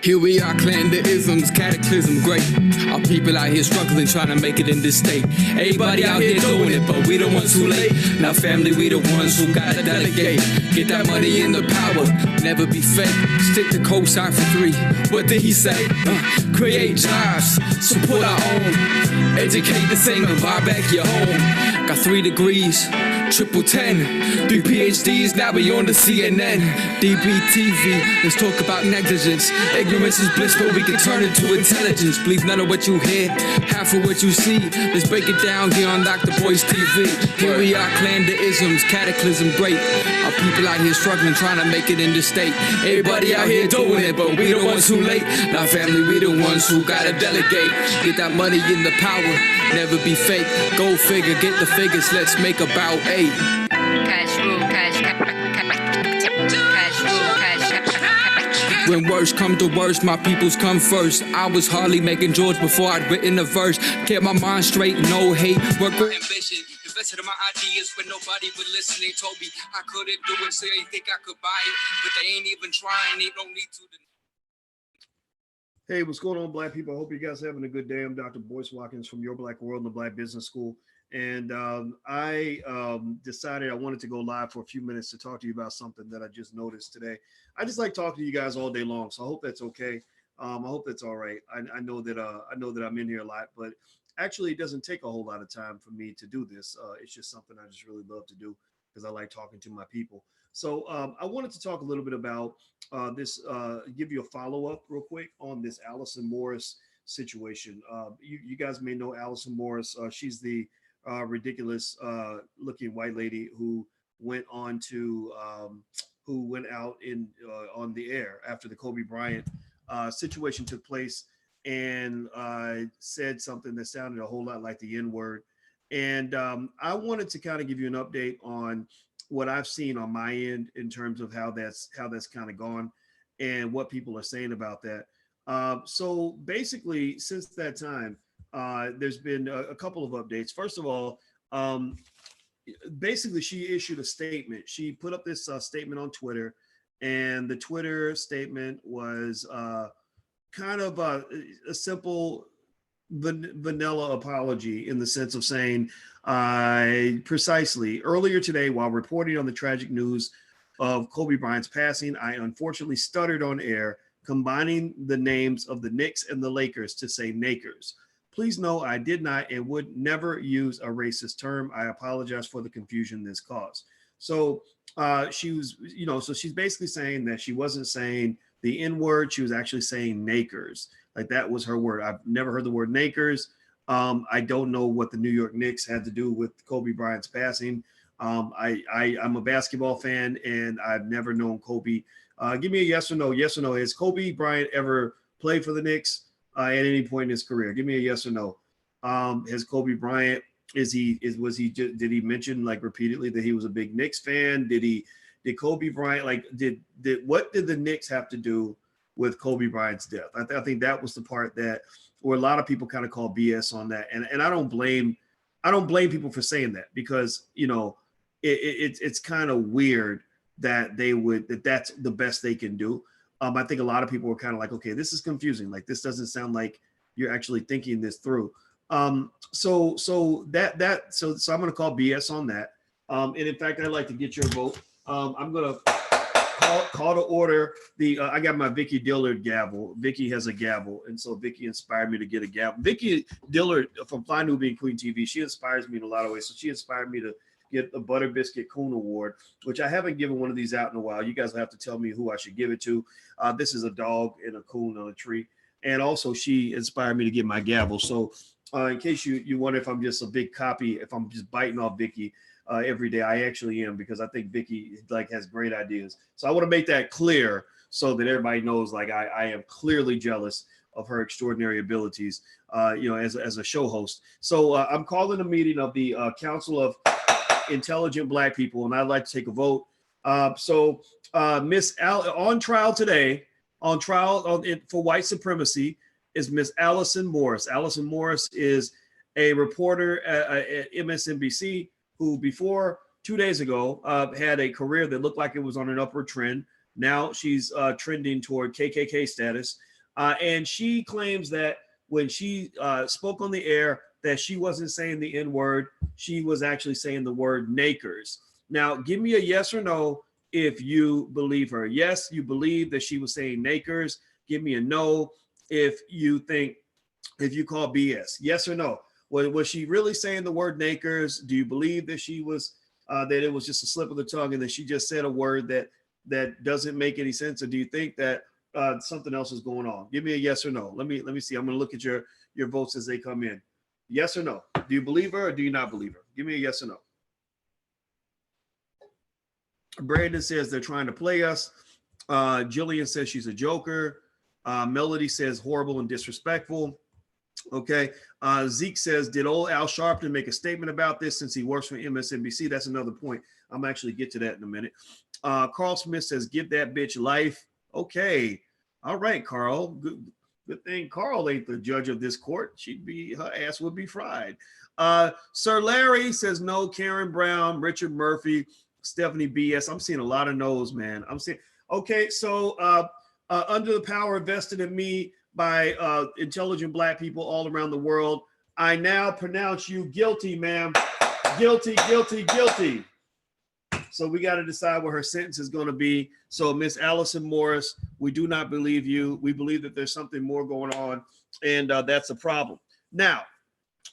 Here we are, clan the isms, cataclysm great. Our people out here struggling, trying to make it in this state. Everybody out here doing it, but we the ones too late. Now family, we the ones who gotta delegate. Get that money in the power, never be fake. Stick to cosign for 3. What did he say? Create jobs, support our own. Educate the same and buy back your home. Got 3 degrees, triple 10. 3 PhDs, now we on the CNN. DBTV, let's talk about negligence. Ignorance is bliss, but we can turn it to intelligence. Believe none of what you hear, half of what you see. Let's break it down here on Dr. Boy's TV. Here we are, clan the isms, cataclysm great. Our people out here struggling, trying to make it in this state. Everybody out here doing it, but we the ones who late. Now family, we the ones who gotta delegate. Get that money in the power, never be fake. Go figure, get the figures, let's make about 8. Cash rule, cash rule, cash. When worst come to worst, my peoples come first. I was hardly making George before I'd written a verse. Kept my mind straight, no hate, work with ambition. Invested in my ideas when nobody would listen. They told me I couldn't do it, so they think I could buy it. But they ain't even trying, they don't need to. Hey, what's going on, Black people? I hope you guys are having a good day. I'm Dr. Boyce Watkins from Your Black World and the Black Business School. And I decided I wanted to go live for a few minutes to talk to you about something that I just noticed today. I just like talking to you guys all day long, so I hope that's okay. I hope that's all right. I know that I'm in here a lot, but actually it doesn't take a whole lot of time for me to do this. It's just something I just really love to do because I like talking to my people. So I wanted to talk a little bit about this, give you a follow-up real quick on this Alison Morris situation. You guys may know Alison Morris. She's the ridiculous looking white lady who went on to who went out in on the air after the Kobe Bryant situation took place and said something that sounded a whole lot like the N-word. And I wanted to kind of give you an update on what I've seen on my end in terms of how that's kind of gone and what people are saying about that. So basically, since that time, there's been a couple of updates. First of all, basically, she issued a statement. She put up this statement on Twitter, and the Twitter statement was kind of a simple vanilla apology in the sense of saying, precisely, earlier today, while reporting on the tragic news of Kobe Bryant's passing, I unfortunately stuttered on air, combining the names of the Knicks and the Lakers to say Nakers. Please know I did not and would never use a racist term. I apologize for the confusion this caused. So she was, so she's basically saying that she wasn't saying the N-word. She was actually saying Nakers. Like that was her word. I've never heard the word Nakers. I don't know what the New York Knicks had to do with Kobe Bryant's passing. I'm a basketball fan and I've never known Kobe. Give me a yes or no. Yes or no. Has Kobe Bryant ever played for the Knicks at any point in his career? Give me a yes or no. Has Kobe Bryant, did he mention like repeatedly that he was a big Knicks fan? Did Kobe Bryant, what did the Knicks have to do with Kobe Bryant's death? I think that was the part where a lot of people kind of call BS on that. And I don't blame people for saying that because, it's kind of weird that that's the best they can do. I think a lot of people were kind of like, okay, this is confusing. Like, this doesn't sound like you're actually thinking this through. So I'm going to call BS on that. And in fact, I'd like to get your vote. I'm going to call to order I got my Vicky Dillard gavel. Vicky has a gavel. And so Vicky inspired me to get a gavel. Vicky Dillard from Fly Nubian Queen TV, she inspires me in a lot of ways. So she inspired me to get the Butter Biscuit Coon Award, which I haven't given one of these out in a while. You guys will have to tell me who I should give it to. This is a dog and a coon on a tree. And also she inspired me to get my gavel. So in case you wonder if I'm just a big copy, if I'm just biting off Vicky every day, I actually am, because I think Vicky has great ideas. So I want to make that clear so that everybody knows I am clearly jealous of her extraordinary abilities, as a show host. So I'm calling a meeting of the Council of Intelligent Black People, and I'd like to take a vote. Miss on trial today, for white supremacy, is Miss Alison Morris. Alison Morris is a reporter at MSNBC who, before 2 days ago, had a career that looked like it was on an upward trend. Now she's trending toward KKK status. And she claims that when she spoke on the air, that she wasn't saying the N-word. She was actually saying the word nakers. Now, give me a yes or no if you believe her. Yes, you believe that she was saying nakers. Give me a no if you call BS. Yes or no? Was she really saying the word nakers? Do you believe that she was that it was just a slip of the tongue and that she just said a word that doesn't make any sense? Or do you think that something else is going on? Give me a yes or no. Let me see. I'm going to look at your votes as they come in. Yes or no? Do you believe her or do you not believe her? Give me a yes or no. Brandon says they're trying to play us. Jillian says she's a joker. Melody says horrible and disrespectful. Okay. Zeke says, did old Al Sharpton make a statement about this since he works for MSNBC? That's another point. I'm actually get to that in a minute. Carl Smith says, give that bitch life. Okay. All right, Carl. Good thing Carl ain't the judge of this court. Her ass would be fried. Sir Larry says no. Karen Brown, Richard Murphy, Stephanie BS. I'm seeing a lot of no's, man. Okay. So under the power vested in me by intelligent Black people all around the world, I now pronounce you guilty, ma'am. Guilty, guilty, guilty. So we got to decide what her sentence is going to be. So Miss Alison Morris, we do not believe you. We believe that there's something more going on, and that's a problem. Now,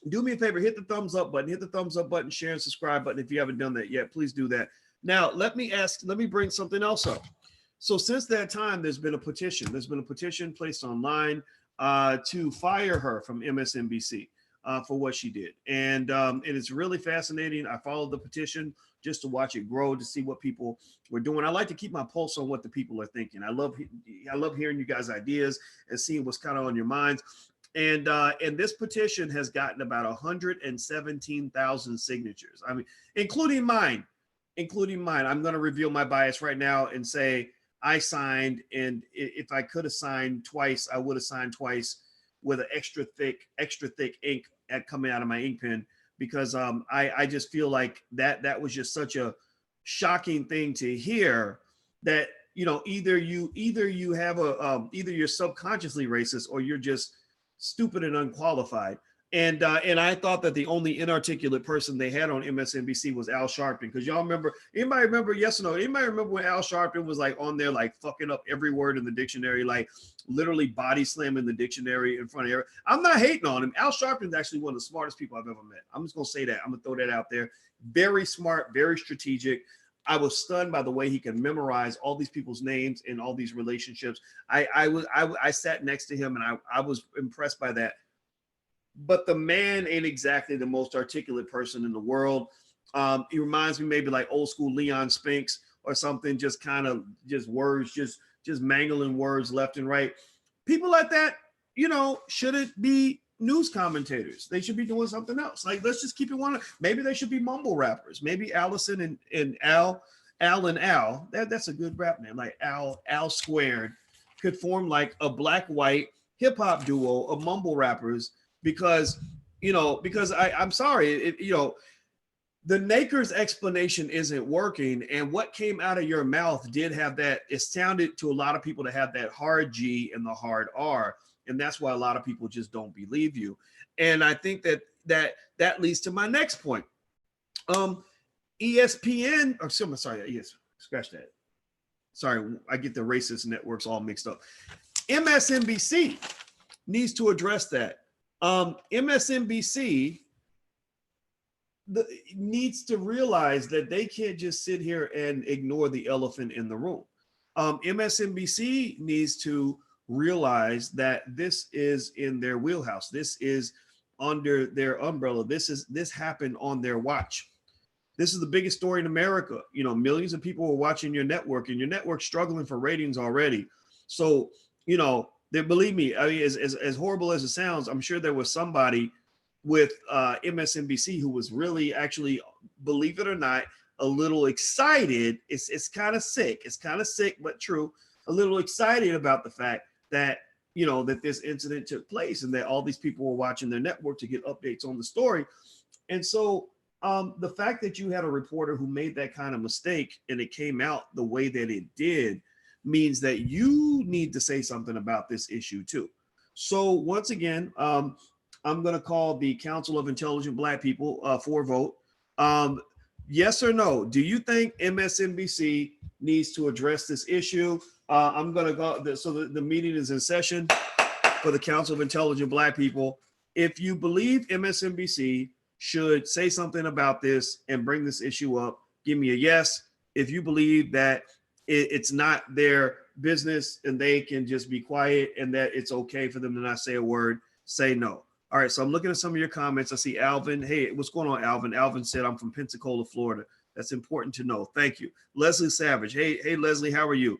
do me a favor, hit the thumbs up button, share and subscribe button. If you haven't done that yet, please do that. Now, let me bring something else up. So since that time, there's been a petition. There's been a petition placed online to fire her from MSNBC for what she did. And it is really fascinating. I followed the petition just to watch it grow, to see what people were doing. I like to keep my pulse on what the people are thinking. I love hearing you guys' ideas and seeing what's kind of on your minds. And this petition has gotten about 117,000 signatures. I mean, including mine. I'm going to reveal my bias right now and say I signed, and if I could have signed twice, I would have signed twice with an extra thick ink coming out of my ink pen, because I just feel like that was just such a shocking thing to hear, that either you have either you're subconsciously racist or you're just stupid and unqualified. And I thought that the only inarticulate person they had on MSNBC was Al Sharpton, because y'all remember, anybody remember, yes or no, anybody remember when Al Sharpton was like on there, like fucking up every word in the dictionary, like literally body slamming the dictionary in front of everyone? I'm not hating on him. Al Sharpton is actually one of the smartest people I've ever met. I'm just going to say that. I'm going to throw that out there. Very smart, very strategic. I was stunned by the way he can memorize all these people's names and all these relationships. I sat next to him, and I was impressed by that. But the man ain't exactly the most articulate person in the world. He reminds me maybe like old school Leon Spinks or something, just kind of just words, just mangling words left and right. People like that, shouldn't be news commentators. They should be doing something else. Like, let's just keep it one. Maybe they should be mumble rappers. Maybe Allison and Al and Al. That's a good rap name. Like Al squared could form like a black-white hip hop duo of mumble rappers. Because I'm sorry, the Nakers explanation isn't working, and what came out of your mouth did have that. It sounded to a lot of people to have that hard G and the hard R, and that's why a lot of people just don't believe you. And I think that leads to my next point. ESPN, or sorry, yes, scratch that. Sorry, I get the racist networks all mixed up. MSNBC needs to address that. MSNBC needs to realize that they can't just sit here and ignore the elephant in the room. MSNBC needs to realize that this is in their wheelhouse. This is under their umbrella. This happened on their watch. This is the biggest story in America. Millions of people were watching your network, and your network's struggling for ratings already. So, believe me, I mean, as horrible as it sounds, I'm sure there was somebody with MSNBC who was really, actually, believe it or not, a little excited. It's kind of sick. It's kind of sick, but true. A little excited about the fact that, that this incident took place and that all these people were watching their network to get updates on the story. And so the fact that you had a reporter who made that kind of mistake and it came out the way that it did means that you need to say something about this issue too. So once again, I'm going to call the Council of Intelligent Black People for a vote. Yes or no? Do you think MSNBC needs to address this issue? I'm going to go. So the meeting is in session for the Council of Intelligent Black People. If you believe MSNBC should say something about this and bring this issue up, give me a yes. If you believe that it's not their business and they can just be quiet and that it's okay for them to not say a word, say no. All right, so I'm looking at some of your comments. I see Alvin. Hey, what's going on, Alvin? Alvin said, I'm from Pensacola, Florida. That's important to know. Thank you. Leslie Savage. Hey, Leslie, how are you?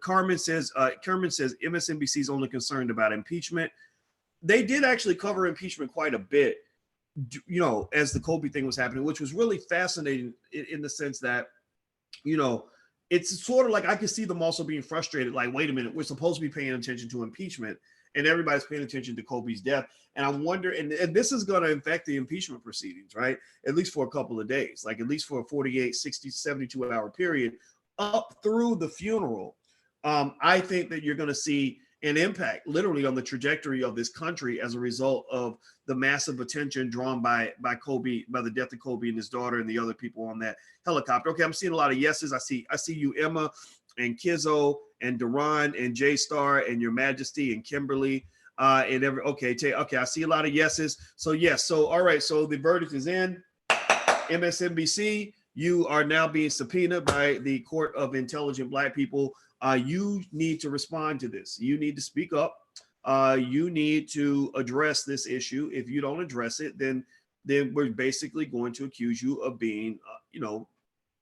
Kermit says MSNBC is only concerned about impeachment. They did actually cover impeachment quite a bit, you know, as the Kobe thing was happening, which was really fascinating in the sense that, you know, it's sort of like I could see them also being frustrated. Like, wait a minute, we're supposed to be paying attention to impeachment, and everybody's paying attention to Kobe's death. And I wonder, and this is going to affect the impeachment proceedings, right? At least for a couple of days, like at least for a 48, 60, 72 hour period up through the funeral. I think that you're going to see an impact literally on the trajectory of this country as a result of the massive attention drawn by Kobe, by the death of Kobe and his daughter and the other people on that helicopter. Okay, I'm seeing a lot of yeses. I see you, Emma, and Kizzo, and Duran, and J Star, and Your Majesty, and Kimberly, and okay, I see a lot of yeses. So yes, so all right, so the verdict is in. MSNBC, you are now being subpoenaed by the Court of Intelligent Black People. You need to respond to this. You need to speak up. You need to address this issue. If you don't address it, then we're basically going to accuse you of being, you know,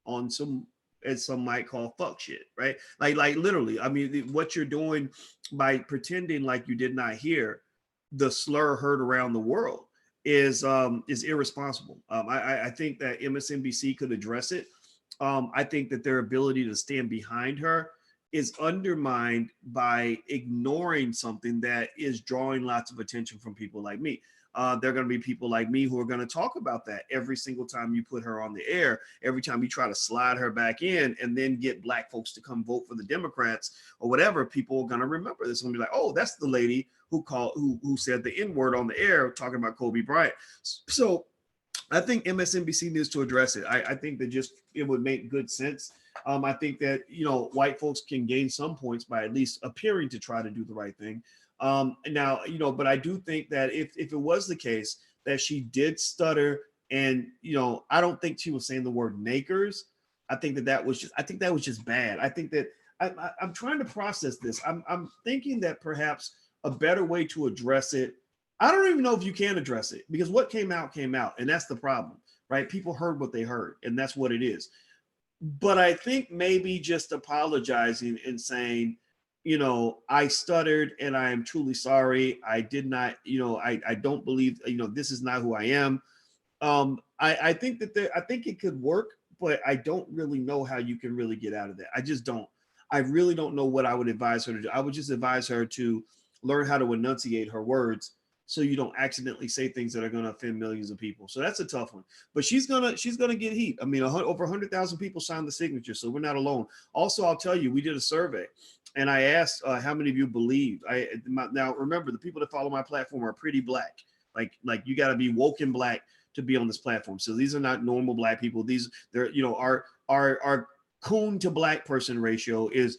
on some, as some might call, fuck shit, right? Like literally. I mean, what you're doing by pretending like you did not hear the slur heard around the world is irresponsible. I think that MSNBC could address it. I think that their ability to stand behind her is undermined by ignoring something that is drawing lots of attention from people like me. There are going to be people like me who are going to talk about that every single time you put her on the air, every time you try to slide her back in and then get black folks to come vote for the Democrats or whatever. People are going to remember this and be like, oh, that's the lady who said the N-word on the air talking about Kobe Bryant. So I think MSNBC needs to address it. I think that just it would make good sense. I think that, you know, white folks can gain some points by at least appearing to try to do the right thing. Now, you know, but I do think that if it was the case that she did stutter and, you know, I don't think she was saying the word nakers. I think that was just bad. I think that I'm trying to process this. I'm thinking that perhaps a better way to address it. I don't even know if you can address it because what came out, and that's the problem, right? People heard what they heard, and that's what it is. But I think maybe just apologizing and saying, you know, I stuttered and I am truly sorry. I did not, you know, I don't believe, you know, this is not who I am. I think that I think it could work, but I don't really know how you can really get out of that. I just don't. I really don't know what I would advise her to do. I would just advise her to learn how to enunciate her words so you don't accidentally say things that are going to offend millions of people. So that's a tough one. But she's gonna get heat. I mean, over 100,000 people signed the signature, so we're not alone. Also, I'll tell you, we did a survey, and I asked how many of you believed. Now remember, the people that follow my platform are pretty black. Like you got to be woke and black to be on this platform. So these are not normal black people. They're, you know, our coon to black person ratio is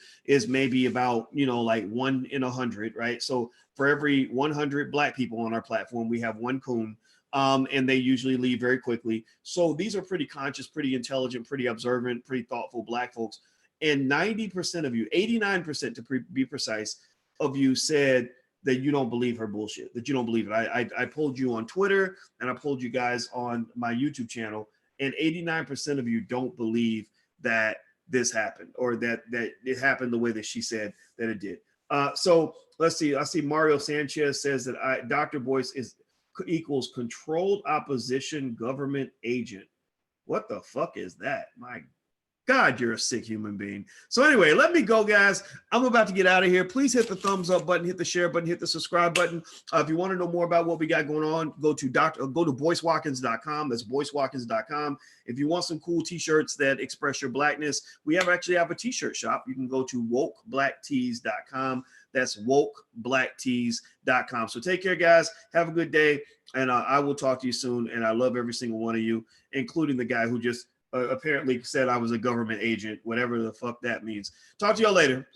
maybe about, you know, like 1 in 100, right? So for every 100 black people on our platform, we have one coon, and they usually leave very quickly. So these are pretty conscious, pretty intelligent, pretty observant, pretty thoughtful black folks. And 90% of you, 89% to be precise, of you said that you don't believe her bullshit, that you don't believe it. I polled you on Twitter and I polled you guys on my YouTube channel, and 89% of you don't believe that this happened or that it happened the way that she said that it did. So let's see. I see Mario Sanchez says that Dr. Boyce equals controlled opposition government agent. What the fuck is that? My God, you're a sick human being. So anyway, let me go, guys. I'm about to get out of here. Please hit the thumbs up button, hit the share button, hit the subscribe button. If you want to know more about what we got going on, go to boycewatkins.com. That's boycewatkins.com. If you want some cool t-shirts that express your blackness, we actually have a t-shirt shop. You can go to wokeblacktees.com. That's wokeblacktees.com. So take care, guys. Have a good day. And I will talk to you soon. And I love every single one of you, including the guy who just apparently said I was a government agent, whatever the fuck that means. Talk to y'all later.